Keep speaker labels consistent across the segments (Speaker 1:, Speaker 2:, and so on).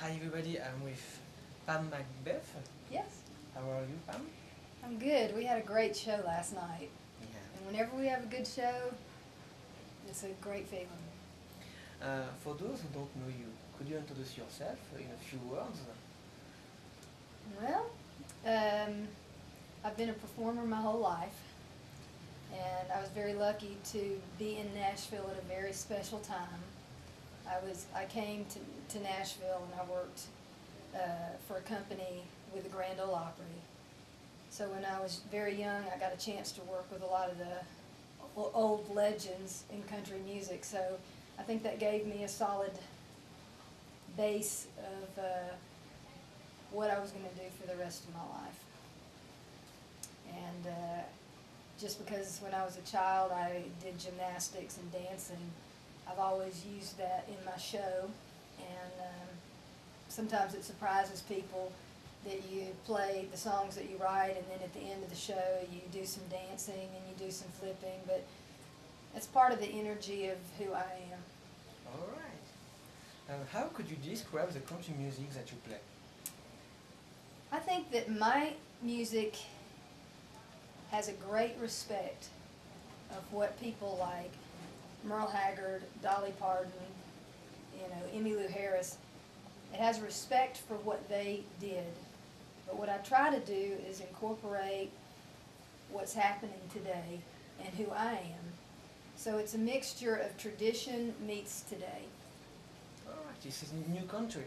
Speaker 1: Hi everybody, I'm with Pam MacBeth.
Speaker 2: Yes.
Speaker 1: How are you, Pam?
Speaker 2: I'm good. We had a great show last night.
Speaker 1: Yeah.
Speaker 2: And whenever we have a good show, it's a great feeling.
Speaker 1: For those who don't know you, could you introduce yourself in a few words?
Speaker 2: Well, I've been a performer my whole life, and I was very lucky to be in Nashville at a very special time. I came to Nashville and I worked for a company with the Grand Ole Opry. So when I was very young, I got a chance to work with a lot of the old legends in country music. So I think that gave me a solid base of what I was going to do for the rest of my life. And just because when I was a child I did gymnastics and dancing, I've always used that in my show. And sometimes it surprises people that you play the songs that you write, and then at the end of the show you do some dancing and you do some flipping, but it's part of the energy of who I am.
Speaker 1: Alright. How could you describe the country music that you play?
Speaker 2: I think that my music has a great respect of what people like Merle Haggard, Dolly Parton, Emmylou Harris. It has respect for what they did. But what I try to do is incorporate what's happening today and who I am. So it's a mixture of tradition meets today.
Speaker 1: Alright, this is new country.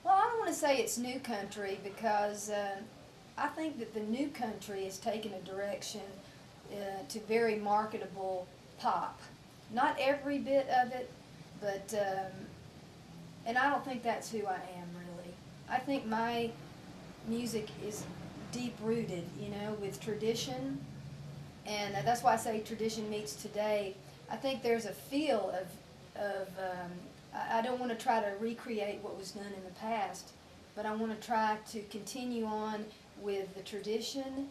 Speaker 2: Well, I don't want to say it's new country because I think that the new country has taken a direction to very marketable pop. Not every bit of it, but, and I don't think that's who I am really. I think my music is deep-rooted, with tradition, and that's why I say tradition meets today. I think there's a feel of I don't want to try to recreate what was done in the past, but I want to try to continue on with the tradition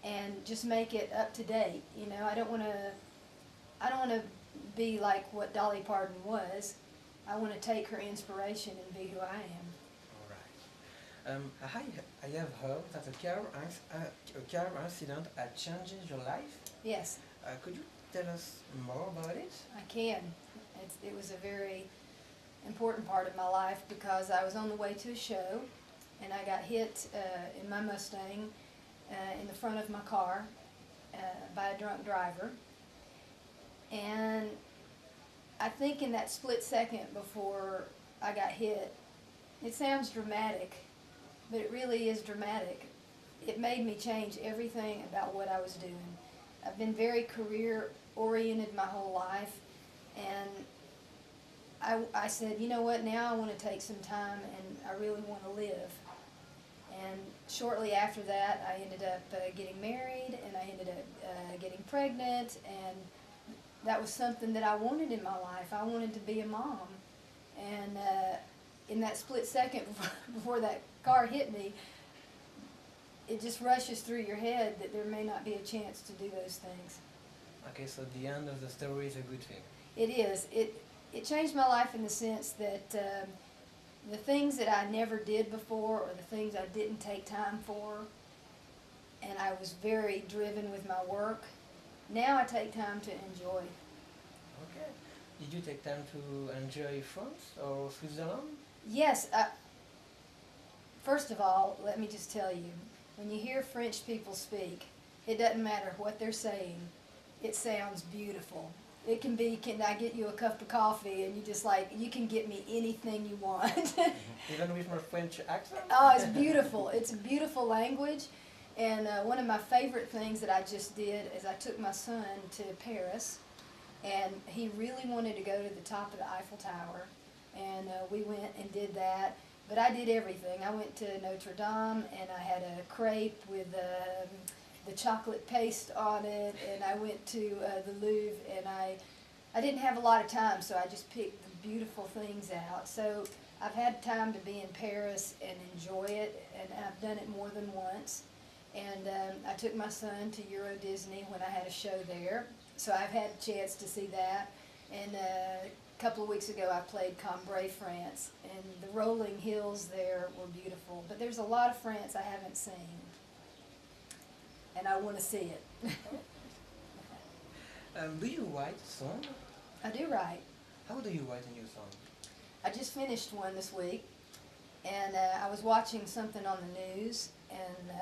Speaker 2: and just make it up to date. I don't want to be like what Dolly Parton was. I want to take her inspiration and be who I am.
Speaker 1: I have heard that a car accident had changed your life.
Speaker 2: Yes.
Speaker 1: Could you tell us more about it?
Speaker 2: I can. It was a very important part of my life because I was on the way to a show and I got hit in my Mustang in the front of my car by a drunk driver. And I think in that split second before I got hit, it sounds dramatic, but it really is dramatic. It made me change everything about what I was doing. I've been very career-oriented my whole life, and I said, you know what, now I want to take some time and I really want to live. And shortly after that, I ended up getting married, and I ended up getting pregnant, and that was something that I wanted in my life. I wanted to be a mom. And in that split second before that car hit me, it just rushes through your head that there may not be a chance to do those things.
Speaker 1: Okay, so the end of the story is a good thing.
Speaker 2: It is. It changed my life in the sense that the things that I never did before, or the things I didn't take time for, and I was very driven with my work, now I take time to enjoy.
Speaker 1: Okay. Did you take time to enjoy France or Switzerland?
Speaker 2: Yes. First of all, let me just tell you, when you hear French people speak, it doesn't matter what they're saying. It sounds beautiful. It can be, can I get you a cup of coffee, and you can get me anything you want.
Speaker 1: Even with my French accent?
Speaker 2: Oh, it's beautiful. It's a beautiful language. And one of my favorite things that I just did is I took my son to Paris, and he really wanted to go to the top of the Eiffel Tower, and we went and did that. But I did everything. I went to Notre Dame, and I had a crepe with the chocolate paste on it, and I went to the Louvre, and I didn't have a lot of time, so I just picked the beautiful things out. So I've had time to be in Paris and enjoy it, and I've done it more than once. And I took my son to Euro Disney when I had a show there, so I've had a chance to see that. And couple of weeks ago I played Cambrai, France, and the rolling hills there were beautiful. But there's a lot of France I haven't seen, and I want to see it.
Speaker 1: Do you write songs?
Speaker 2: I do write.
Speaker 1: How do you write a new song?
Speaker 2: I just finished one this week, and I was watching something on the news, and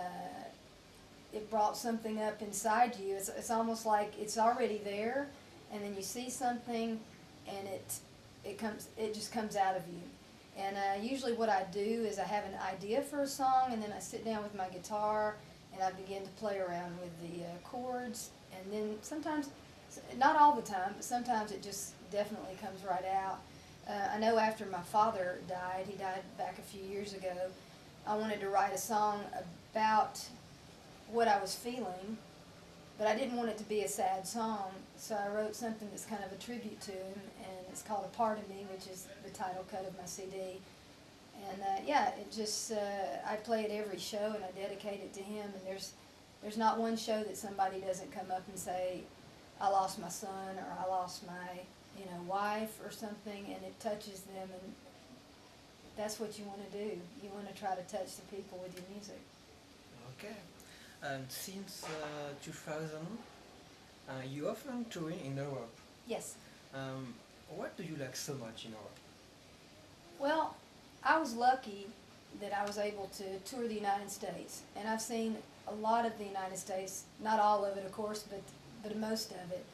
Speaker 2: it brought something up inside you. It's almost like it's already there, and then you see something, and it just comes out of you. And usually what I do is I have an idea for a song, and then I sit down with my guitar, and I begin to play around with the chords, and then sometimes, not all the time, but sometimes it just definitely comes right out. I know after my father died, he died back a few years ago, I wanted to write a song about what I was feeling, but I didn't want it to be a sad song, so I wrote something that's kind of a tribute to him, and it's called A Part of Me, which is the title cut of my CD. And yeah, it just, I play it every show, and I dedicate it to him, and there's not one show that somebody doesn't come up and say, I lost my son, or I lost my, wife or something, and it touches them, and that's what you want to do. You want to try to touch the people with your music.
Speaker 1: Okay. Since 2000, you often tour in Europe.
Speaker 2: Yes.
Speaker 1: What do you like so much in Europe?
Speaker 2: Well, I was lucky that I was able to tour the United States, and I've seen a lot of the United States, not all of it of course, but most of it.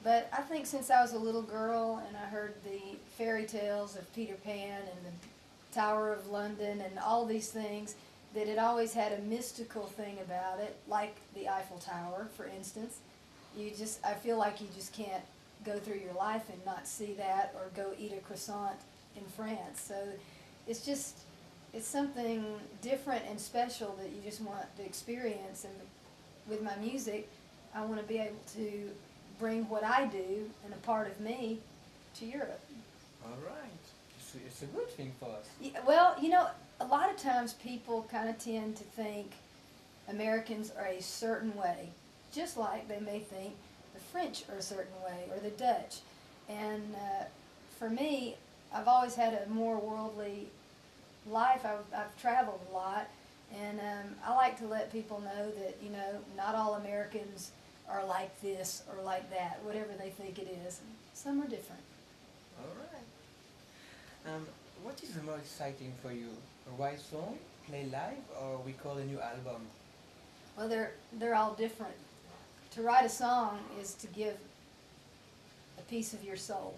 Speaker 2: But I think since I was a little girl and I heard the fairy tales of Peter Pan and the Tower of London and all these things, that it always had a mystical thing about it, like the Eiffel Tower, for instance. I feel like you just can't go through your life and not see that, or go eat a croissant in France. So it's something different and special that you just want to experience. And with my music, I want to be able to bring what I do and a part of me to Europe.
Speaker 1: All right. It's a good thing for us.
Speaker 2: Yeah, well, a lot of times people kind of tend to think Americans are a certain way, just like they may think the French are a certain way, or the Dutch. And for me, I've always had a more worldly life. I've traveled a lot, and I like to let people know that, not all Americans are like this or like that, whatever they think it is. Some are different.
Speaker 1: All right. What is the more exciting for you? Write song, play live, or record a new album?
Speaker 2: Well, they're all different. To write a song is to give a piece of your soul.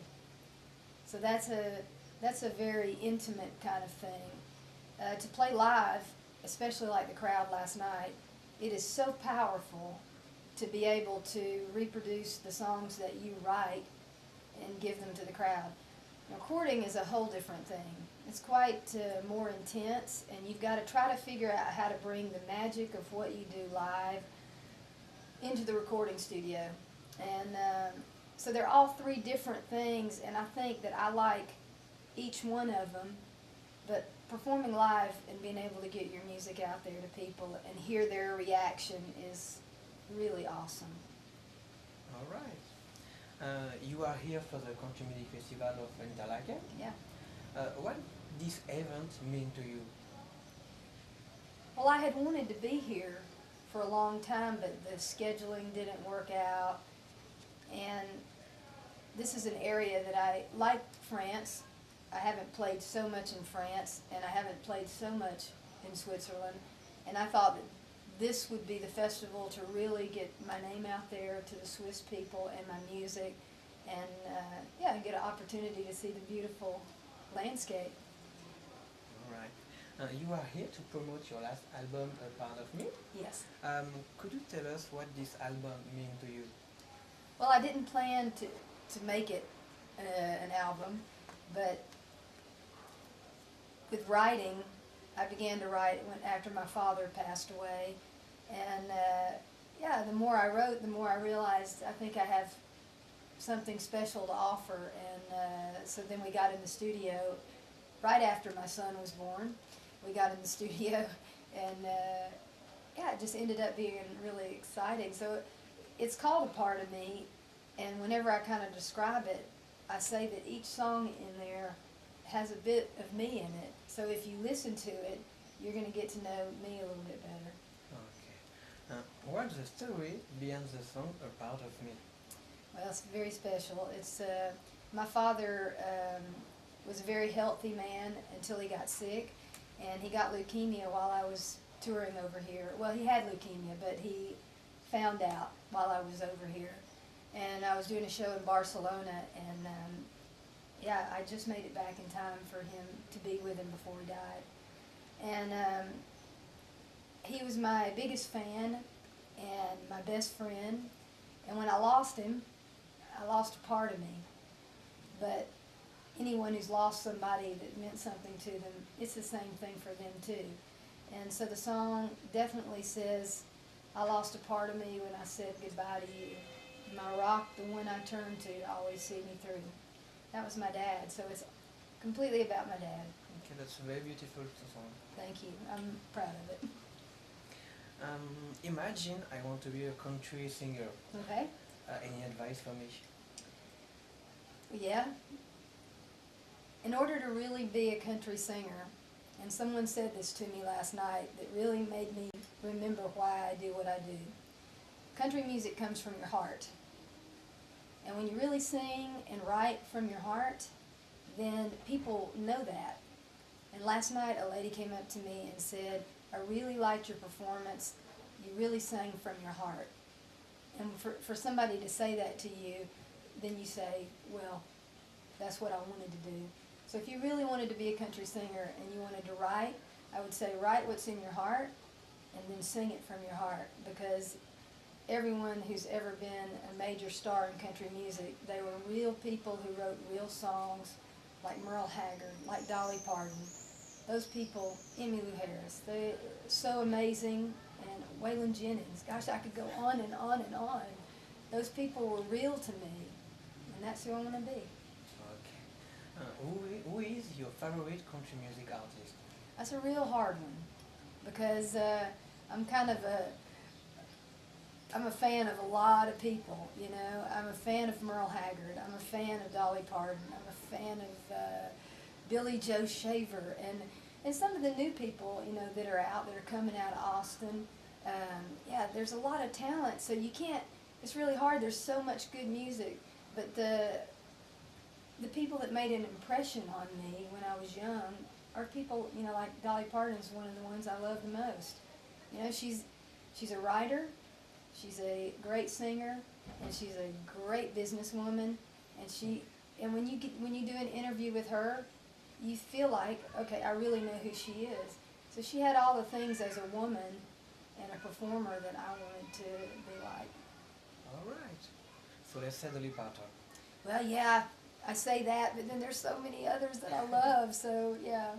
Speaker 2: So that's a very intimate kind of thing. To play live, especially like the crowd last night, it is so powerful to be able to reproduce the songs that you write and give them to the crowd. Recording is a whole different thing. It's quite more intense, and you've got to try to figure out how to bring the magic of what you do live into the recording studio. And so they're all three different things, and I think that I like each one of them, but performing live and being able to get your music out there to people and hear their reaction is really awesome.
Speaker 1: All right. You are here for the Country Music Festival of Interlaken.
Speaker 2: Yeah.
Speaker 1: What this event mean to you?
Speaker 2: Well, I had wanted to be here for a long time, but the scheduling didn't work out. And this is an area that I like. France. I haven't played so much in France, and I haven't played so much in Switzerland. And I thought that this would be the festival to really get my name out there to the Swiss people and my music, and get an opportunity to see the beautiful landscape.
Speaker 1: All right. You are here to promote your last album, A Part of Me.
Speaker 2: Yes.
Speaker 1: Could you tell us what this album means to you?
Speaker 2: Well, I didn't plan to make it an album, but with writing, I began to write after my father passed away, and the more I wrote, the more I realized I think I have something special to offer, and so then we got in the studio right after my son was born. We got in the studio, and it just ended up being really exciting. So it's called A Part of Me, and whenever I kind of describe it, I say that each song in there has a bit of me in it. So if you listen to it, you're going to get to know me a little bit better.
Speaker 1: Okay. What's the story behind the song "A Part of Me"?
Speaker 2: Well, it's very special. It's my father was a very healthy man until he got sick, and he got leukemia while I was touring over here. Well, he had leukemia, but he found out while I was over here, and I was doing a show in Barcelona, and yeah, I just made it back in time for him to be with him before he died, and he was my biggest fan and my best friend, and when I lost him, I lost a part of me. But anyone who's lost somebody that meant something to them, it's the same thing for them too. And so the song definitely says, I lost a part of me when I said goodbye to you. My rock, the one I turn to, always see me through. That was my dad, so it's completely about my dad.
Speaker 1: Okay, that's a very beautiful song.
Speaker 2: Thank you. I'm proud of it.
Speaker 1: Imagine I want to be a country singer.
Speaker 2: Okay?
Speaker 1: Any advice for me?
Speaker 2: Yeah. In order to really be a country singer, and someone said this to me last night that really made me remember why I do what I do. Country music comes from your heart. And when you really sing and write from your heart, then people know that. And last night a lady came up to me and said, I really liked your performance. You really sang from your heart. And for somebody to say that to you, then you say, well, that's what I wanted to do. So if you really wanted to be a country singer and you wanted to write, I would say write what's in your heart and then sing it from your heart, because everyone who's ever been a major star in country music, they were real people who wrote real songs, like Merle Haggard, like Dolly Parton. Those people, Emmylou Harris, they're so amazing, and Waylon Jennings. Gosh, I could go on and on and on. Those people were real to me, and that's who I want to be.
Speaker 1: Okay. Who is your favorite country music artist?
Speaker 2: That's a real hard one, because I'm a fan of a lot of people, you know. I'm a fan of Merle Haggard. I'm a fan of Dolly Parton. I'm a fan of Billy Joe Shaver, and some of the new people, you know, that are out, that are coming out of Austin. Yeah, there's a lot of talent, so you can't, it's really hard. There's so much good music, but the people that made an impression on me when I was young are people, you know, like Dolly Parton's one of the ones I love the most. You know, she's a writer, she's a great singer, and she's a great businesswoman, and when you do an interview with her, you feel like, okay, I really know who she is. So she had all the things as a woman and a performer that I wanted to be like.
Speaker 1: All right. So let's say Dolly Parton.
Speaker 2: Well, yeah, I say that, but then there's so many others that I love, so yeah.